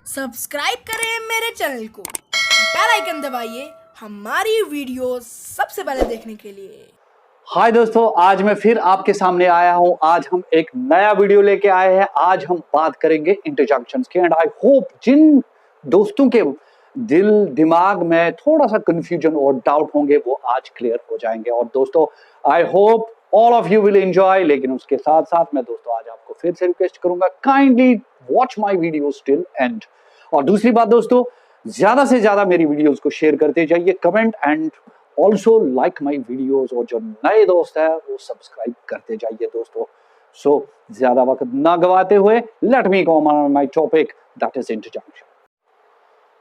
Subscribe करें मेरे channel को, बेल आइकन दबाइए हमारी वीडियो सबसे पहले देखने के लिए। हाय दोस्तों, आज मैं फिर आपके सामने आया हूं। आज हम एक नया वीडियो लेके आए हैं। आज हम बात करेंगे इंटरजंक्शंस की एंड आई होप जिन दोस्तों के दिल दिमाग में थोड़ा सा कंफ्यूजन और डाउट होंगे वो आज क्लियर हो जाएंगे। और दोस्तों I hope all of you will enjoy. लेकिन उसके साथ साथ मैं दोस्तों आज आपको फिर से रिक्वेस्ट करूंगा, kindly watch my videos till and. और दूसरी बात दोस्तों, ज्यादा से ज्यादा मेरी वीडियोस को शेयर करते जाइए, comment and also like my videos. और जो नए दोस्त है वो सब्सक्राइब करते जाइए दोस्तों। सो ज्यादा वक्त ना गवाते हुए let me go on my topic, that is interjection.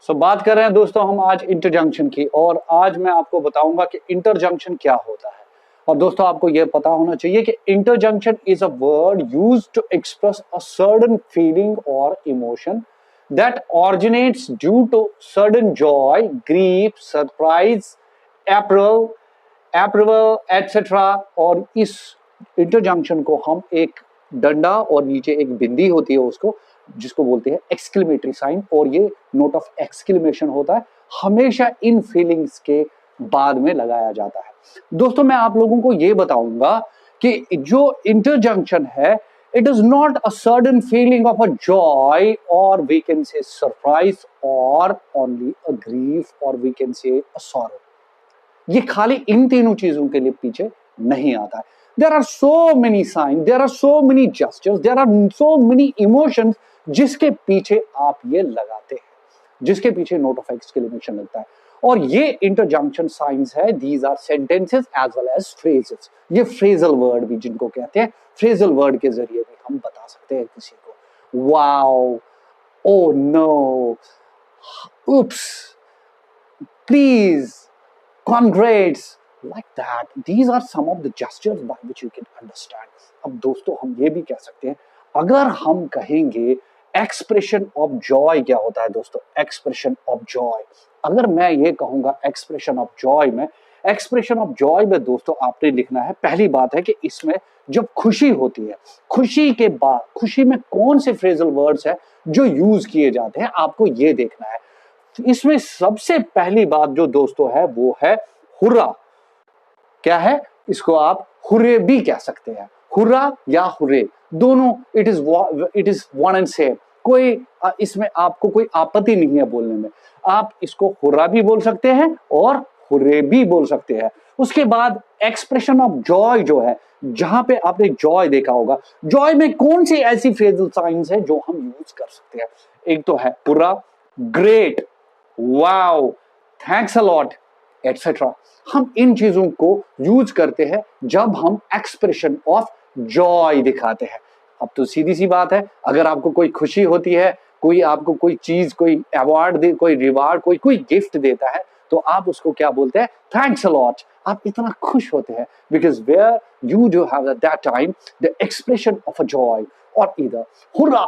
So बात कर रहे हैं दोस्तों हम आज इंटरजंक्शन की, और आज मैं आपको बताऊंगा कि इंटरजंक्शन क्या होता है। और दोस्तों आपको यह पता होना चाहिए कि interjection is a word used to express a certain feeling और emotion that originates due to sudden joy, grief, surprise, approval, etc. और इस इंटरजंक्शन को हम एक डंडा और नीचे एक बिंदी होती है उसको, जिसको बोलते हैं एक्सक्लेमेटरी साइन, और ये नोट ऑफ एक्सक्लेमेशन होता है, हमेशा इन फीलिंग्स के बाद में लगाया जाता है। दोस्तों मैं आप लोगों को ये बताऊंगा कि जो इंटरजंक्शन है, it is not a sudden feeling of a joy, or we can say surprise, or only a grief, or we can say a sorrow. ये खाली इन तीनों चीजों के लिए पीछे नहीं आता है। There are so many signs, there are so many gestures, there are so many emotions जिसके पीछे आप ये लगाते हैं, जिसके पीछे नोट ऑफ एक्सक्लेमेशन लगता है। और ये इंटरजंक्शन साइंस है, these are sentences as well as phrases. ये फ्रेजल वर्ड भी जिनको कहते हैं, फ्रेजल वर्ड के जरिए भी हम बता सकते हैं किसी को, wow, oh no, oops, please, congrats, like that. These are some of the gestures by which you can understand. अब दोस्तों हम ये भी कह सकते हैं, अगर हम कहेंगे एक्सप्रेशन ऑफ जॉय क्या होता है दोस्तों, एक्सप्रेशन ऑफ जॉय, अगर मैं ये कहूंगा एक्सप्रेशन ऑफ जॉय में, एक्सप्रेशन ऑफ जॉय में दोस्तों आपने लिखना है, पहली बात है कि इसमें जब खुशी होती है, खुशी के बाद खुशी में कौन से फ्रेजल वर्ड्स है जो यूज किए जाते हैं, आपको ये देखना है। इसमें सबसे पहली बात जो दोस्तों है वो है हुर्रा। क्या है, इसको आप हुर्रे भी कह सकते हैं, हुर्रा या हुर्रे दोनों, it is one and same. कोई इसमें आपको कोई आपत्ति नहीं है बोलने में, आप इसको हुर्रा भी बोल सकते हैं और हुर्रे भी बोल सकते हैं। उसके बाद एक्सप्रेशन ऑफ जॉय जो है, जहां पे आपने जॉय देखा होगा, जॉय में कौन सी ऐसी फ्रेजल साइंस है जो हम यूज कर सकते हैं, एक तो है hurrah, great, wow, thanks a lot, etcetera. हम इन चीजों को यूज करते हैं जब हम एक्सप्रेशन ऑफ जॉय दिखाते हैं। अब तो सीधी सी बात है, अगर आपको कोई खुशी होती है, कोई आपको कोई चीज, कोई अवार्ड दे, कोई रिवार्ड, कोई गिफ्ट देता है, तो आप उसको क्या बोलते हैं, थैंक्स अ लॉट। आप इतना खुश होते हैं because where you do have at that time the expression of a joy और इधर हुर्रा।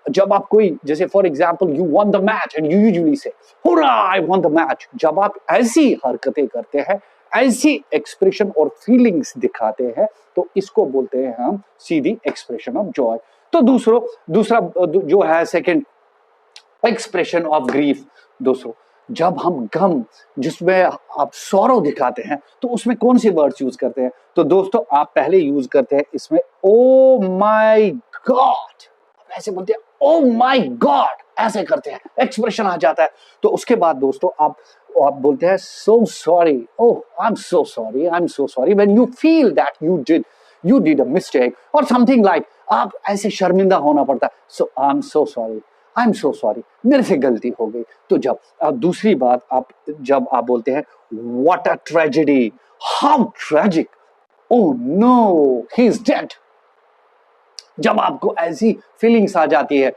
जब आप कोई, जैसे for example you won the match and you usually say hurrah I won the match, जब आप ऐसी हरकतें करते हैं, ऐसी एक्सप्रेशन और फीलिंग्स दिखाते हैं, तो इसको बोलते हैं हम सीधी एक्सप्रेशन ऑफ जॉय। तो दूसरा जो है सेकंड, एक्सप्रेशन ऑफ ग्रीफ। दोस्तों जब हम गम, जिसमें आप सॉरो दिखाते हैं, तो उसमें कौन सी वर्ड्स यूज करते हैं, तो दोस्तों आप पहले यूज करते हैं इसमें ओ माय गॉड, ऐसे बोलते हैं ओ माय गॉड, ऐसे करते हैं, एक्सप्रेशन आ जाता है। तो उसके बाद दोस्तों आप बोलते हैं so sorry, oh I am so sorry, I am so sorry, when you feel that you did a mistake और समथिंग लाइक, आप ऐसे शर्मिंदा होना पड़ता है, so I am so sorry, I am so sorry, मेरे से गलती हो गई। तो जब दूसरी बात, जब आप बोलते हैं what a tragedy, how tragic, oh no he is dead, जब आपको ऐसी फीलिंग्स आ जाती है,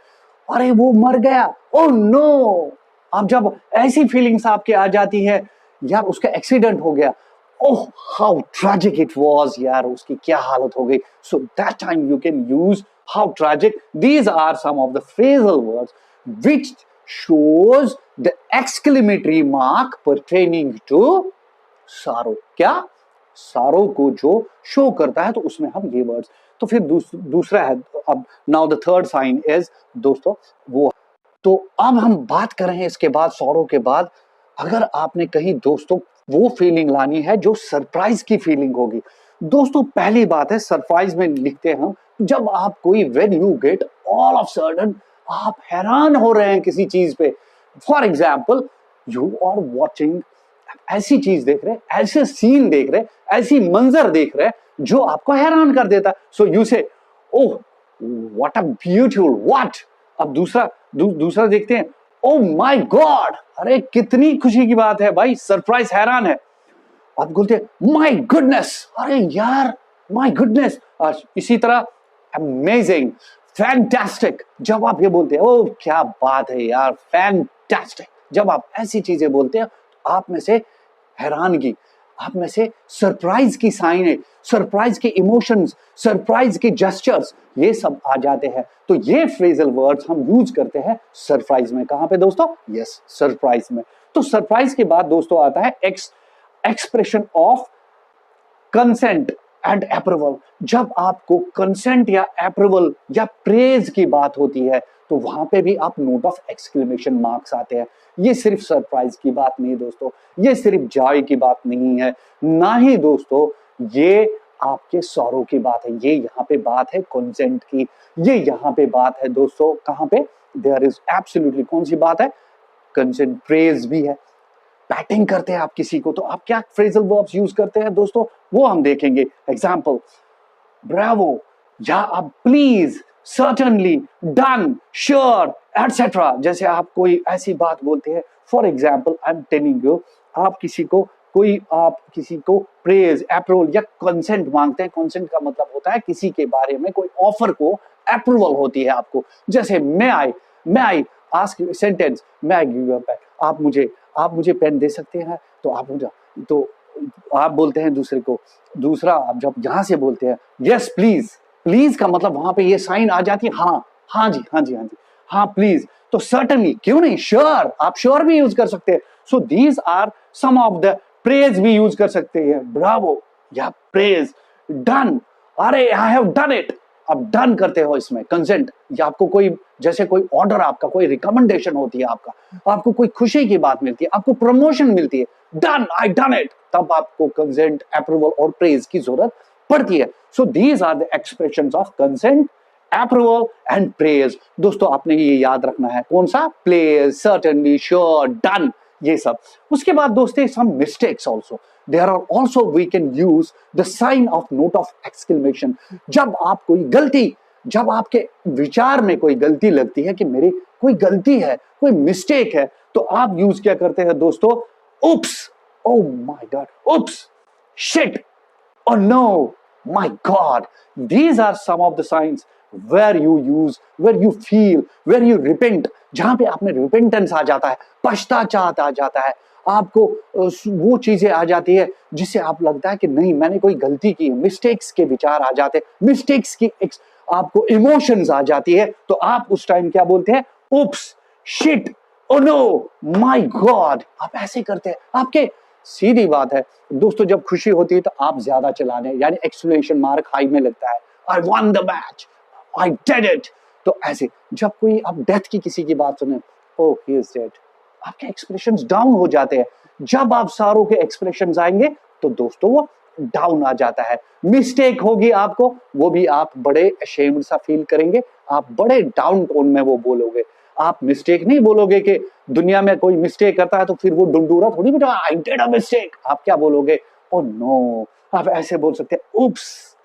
अरे वो मर गया, ओह नो, अब जब ऐसी फीलिंग्स आपके आ जाती है, यार उसका एक्सीडेंट हो गया, oh how tragic it was, यार उसकी क्या हालत हो गई, so that time you can use how tragic. These are some of the phrasal words which shows the exclamatory mark pertaining to sorrow. क्या, सारो को जो शो करता है, तो उसमें हम ये वर्ड्स। तो फिर दूसरा है, अब now the third sign is दोस्तों वो तो अब हम बात कर रहे हैं इसके बाद, सौरव के बाद, अगर आपने कहीं दोस्तों वो फीलिंग लानी है जो सरप्राइज की फीलिंग होगी। दोस्तों पहली बात है, सरप्राइज में लिखते हैं हम, जब आप कोई when you get all of sudden, आप हैरान हो रहे हैं किसी चीज पे। For example you are watching, ऐसी चीज देख रहे, ऐसे सीन देख रहे, ऐसी मंजर देख रहे जो आपको हैरान कर देता। सो यू से oh what a beautiful what. अब दूसरा देखते हैं, ओ माय गॉड, अरे कितनी खुशी की बात है भाई, सरप्राइज, हैरान है। आप बोलते हैं माय गुडनेस, अरे यार माय गुडनेस। इसी तरह अमेजिंग, फैंटास्टिक, जब आप ये बोलते हैं ओ क्या बात है यार, फैंटास्टिक, जब आप ऐसी चीजें बोलते हैं आप में से हैरानगी, आप में से सरप्राइज की साइन है, सरप्राइज के इमोशंस, सरप्राइज के जेस्चर्स, ये सब आ जाते हैं। तो ये फ्रेजल वर्ड्स हम यूज करते हैं सरप्राइज में। कहां पे दोस्तों? यस, सरप्राइज में। तो सरप्राइज के बाद दोस्तों आता है expression of consent and approval. जब आपको कंसेंट या अप्रूवल या प्रेज की बात होती है तो वहां पे भी आप नोट ऑफ एक्सक्लेमेशन मार्क्स आते हैं। ये सिर्फ सरप्राइज की बात नहीं दोस्तों, ये सिर्फ जॉय की बात नहीं है, ना ही दोस्तों ये आपके सौरव की बात है, ये यहाँ पे बात है कंसेंट की, ये यहाँ पे बात है दोस्तों कहां पे, देयर इज एब्सोल्युटली, कौन सी बात है? कंसेंट। प्रेज भी है, पैटिंग करते हैं आप किसी को तो आप क्या फ्रेजल वर्ब्स यूज करते हैं दोस्तों, वो हम देखेंगे। एग्जाम्पल ब्रावो, या आप please, certainly, done, sure, etcetera. जैसे आप कोई ऐसी बात बोलते हैं, for example I am telling you, आप किसी को प्रेज, अप्रूवल या कंसेंट मांगते हैं। कंसेंट का मतलब होता है किसी के बारे में कोई ऑफर को अप्रूवल होती है आपको। जैसे may I ask you sentence, may I give you a pen, आप मुझे पेन दे सकते हैं, तो आप बोलते हैं दूसरे को। दूसरा, आप जब यहां से बोलते हैं यस प्लीज का मतलब वहां पे ये साइन आ जाती है, हाँ जी, हाँ प्लीज। तो सर्टनली, क्यों नहीं, श्योर, आप श्योर भी यूज कर सकते हैं। So these are some of the praise भी यूज कर सकते हैं, ब्रावो या प्रेज। डन, अरे आई हैव डन इट, आप डन करते हो इसमें कंसेंट। या आपको कोई, जैसे कोई ऑर्डर, आपका कोई रिकमेंडेशन होती है, आपको कोई खुशी की बात मिलती है, आपको प्रमोशन मिलती है, डन, आई डन इट, तब आपको कंसेंट, अप्रूवल और प्रेज की जरूरत पड़ती है। So these are the expressions of consent, approval and praise. दोस्तों आपने ये याद रखना है, कौन सा? प्लेज, सर्टेनली, श्योर, डन, ये सब। उसके बाद दोस्तों some mistakes also, there are also we can use the sign of note of exclamation. जब आप कोई गलती, जब आपके विचार में कोई गलती लगती है कि मेरी कोई गलती है, कोई मिस्टेक है, तो आप यूज क्या करते हैं दोस्तों? उप्स, oh my god, oops, shit, oh no, my god. These are some of the signs where you feel, where you repent, जहां पे आप में रिपेंटेंस आ जाता है, पश्चाताप आ जाता है, आपको वो चीजें आ जाती है जिससे आप लगता है कि नहीं मैंने कोई गलती की, मिस्टेक्स के विचार आ जाते हैं, मिस्टेक्स की आपको इमोशंस आ जाती है, तो आप उस टाइम क्या बोलते हैं? Oops, shit, oh no, my God, आप ऐसे करते हैं। आपके सीधी बात है दोस्तों, जब खुशी होती है तो आप ज्यादा चलाने, यानी एक्सक्लेमेशन मार्क हाई में लगता है, I won the match, I did it. तो ऐसे जब कोई आप डेथ की किसी की बात सुने, ओह ही इज डेड, आपके एक्सप्रेशंस डाउन हो जाते हैं। जब आप सारों के एक्सप्रेशंस आएंगे तो दोस्तों वो डाउन आ जाता है। मिस्टेक होगी आपको, वो भी आप बड़े अशेम्ड सा फील करेंगे, आप बड़े डाउन टोन में वो बोलोगे। आप मिस्टेक नहीं बोलोगे कि दुनिया में कोई मिस्टेक करता है तो फिर वो डुंडूरा थोड़ी बेटा, आई डिड अ मिस्टेक। आप क्या बोलोगे? ओ नो, आप ऐसे बोल सकते हैं, उप्स,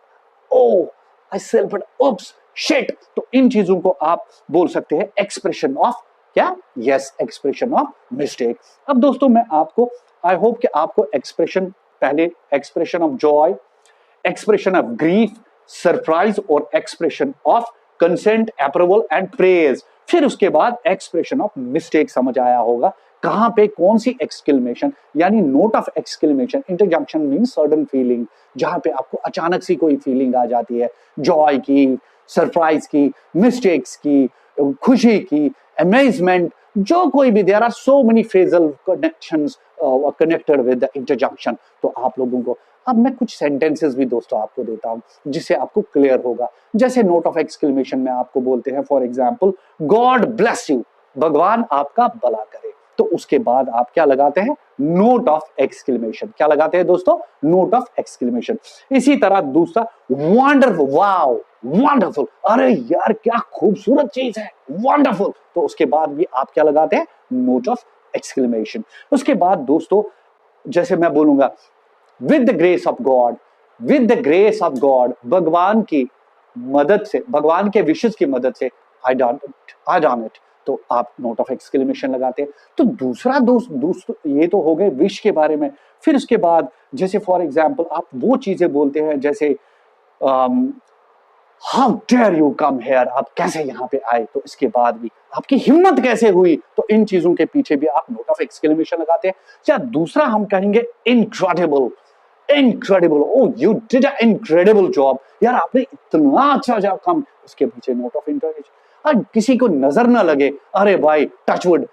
ओ आई सेल्फ, उप्स, शिट। तो इन चीजों को आप बोल सकते हैं एक्सप्रेशन ऑफ क्या? Yes, expression of mistake. अब दोस्तों मैं आपको, आई होप कि आपको एक्सप्रेशन, पहले expression of joy, expression of grief, surprise और expression of consent, approval and praise, फिर उसके बाद एक्सप्रेशन ऑफ मिस्टेक समझ आया होगा। कहां पे कौन सी एक्सक्लेमेशन, यानी note of exclamation, interjection means sudden feeling, जहां पे आपको अचानक सी कोई फीलिंग आ जाती है, जॉय की, सरप्राइज की, मिस्टेक्स की, खुशी की, अमेजमेंट, जो कोई भी, there are so many phrasal connections connected with the interjection. तो आप लोगों को अब मैं कुछ सेंटेंसेस भी दोस्तों आपको देता हूं जिससे आपको क्लियर होगा। जैसे नोट ऑफ एक्सक्लेमेशन में आपको बोलते हैं, for example, God bless you, भगवान आपका भला करे। तो उसके बाद आप क्या लगाते हैं, नोट ऑफ एक्सक्लेमेशन। क्या लगाते हैं दोस्तों, नोट ऑफ एक्सक्लेमेशन। इसी तरह दूसरा वंडरफुल, वाओ वंडरफुल, अरे यार क्या खूबसूरत चीज है, वंडरफुल, तो उसके बाद भी आप क्या लगाते हैं, नोट ऑफ एक्सक्लेमेशन। उसके बाद दोस्तों जैसे मैं बोलूंगा with the grace of God, with the grace of God, भगवान की मदद से, भगवान के विशेष की मदद से, आई डन इट, तो आप नोट ऑफ एक्सक्लेमेशन लगाते हैं। तो दूसरा दोस्त ये तो हो गए विश के बारे में। फिर उसके बाद जैसे फॉर एग्जांपल आप वो चीजें बोलते हैं जैसे how dare you come here, आप कैसे यहाँ पे आए, तो इसके बाद भी आपकी हिम्मत कैसे हुई, तो इन चीजों के पीछे भी आप नोट ऑफ एक्सक्लेमेशन लगाते हैं। या दूसरा हम कहेंगे incredible, incredible, oh you did a incredible job, यार आपने इतना अच्छा काम, उसके पीछे नोट ऑफ इंटरोगेशन। किसी को नजर ना लगे, अरे भाई टचवुड,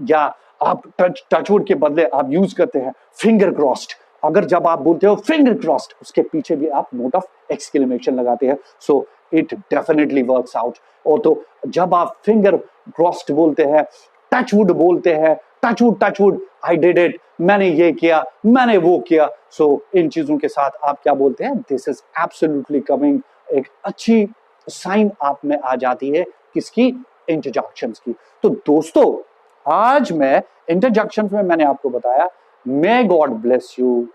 या आप टचवुड के बदले आप यूज करते हैं फिंगर क्रॉस्ड, अगर जब आप बोलते हो फिंगर क्रॉस्ड, उसके पीछे भी आप नोट ऑफ एक्सक्लेमेशन लगाते हैं। So it definitely works out. और तो जब आप फिंगर क्रॉस्ड बोलते हैं, टचवुड बोलते हैं, टचवुड आई डिड इट, मैंने ये किया, मैंने वो किया, सो इन चीजों के साथ आप क्या बोलते हैं, दिस इज एब्सोल्युटली कमिंग, एक अच्छी साइन आप में आ जाती है, किसकी, इंटरजेक्शंस की। तो दोस्तों आज मैं इंटरजेक्शंस में मैंने आपको बताया may God bless you,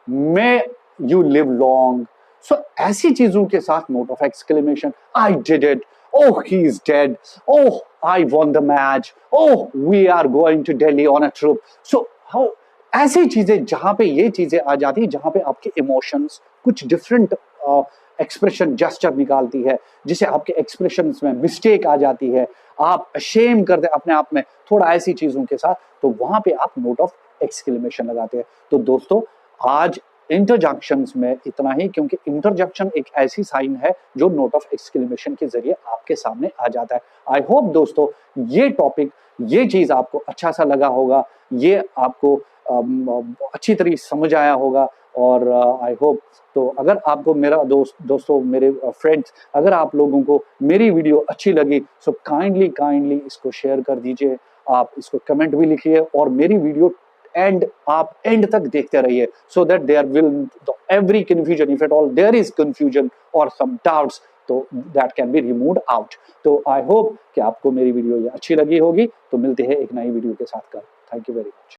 may you live long, so ऐसी चीजों के साथ note of exclamation, I did it, oh he is dead, oh I won the match, oh we are going to Delhi on a trip. So how ऐसी चीजें जहां पे ये चीजें आ जाती है, जहां पे आपके इमोशंस कुछ डिफरेंट एक्सप्रेशन जेस्चर निकालती है, जिसे आपके एक्सप्रेशंस में मिस्टेक आ जाती है, आप शेम करते अपने आप में थोड़ा ऐसी चीजों के साथ, तो वहां पे आप नोट ऑफ एक्सक्लेमेशन लगाते हैं। तो दोस्तों आज इंटरजेक्शंस में इतना ही, क्योंकि इंटरजेक्शन एक ऐसी साइन है जो नोट ऑफ एक्सक्लेमेशन के जरिए आपके सामने आ जाता है। आई होप दोस्तों ये टॉपिक, ये चीज आपको अच्छा सा लगा होगा, ये आपको अच्छी तरीके समझ आया होगा, और आई होप तो अगर आपको मेरा दोस्तों मेरे फ्रेंड्स, अगर आप लोगों को मेरी वीडियो अच्छी लगी, सो काइंडली इसको शेयर कर दीजिए, आप इसको कमेंट भी लिखिए, और मेरी वीडियो आप एंड तक देखते रहिए, so that there will every confusion, if at all there is confusion और सम डाउट्स, तो that can be removed out. तो आई होप कि आपको मेरी वीडियो ये अच्छी लगी होगी। तो मिलते हैं एक नई वीडियो के साथ कल। Thank you very much.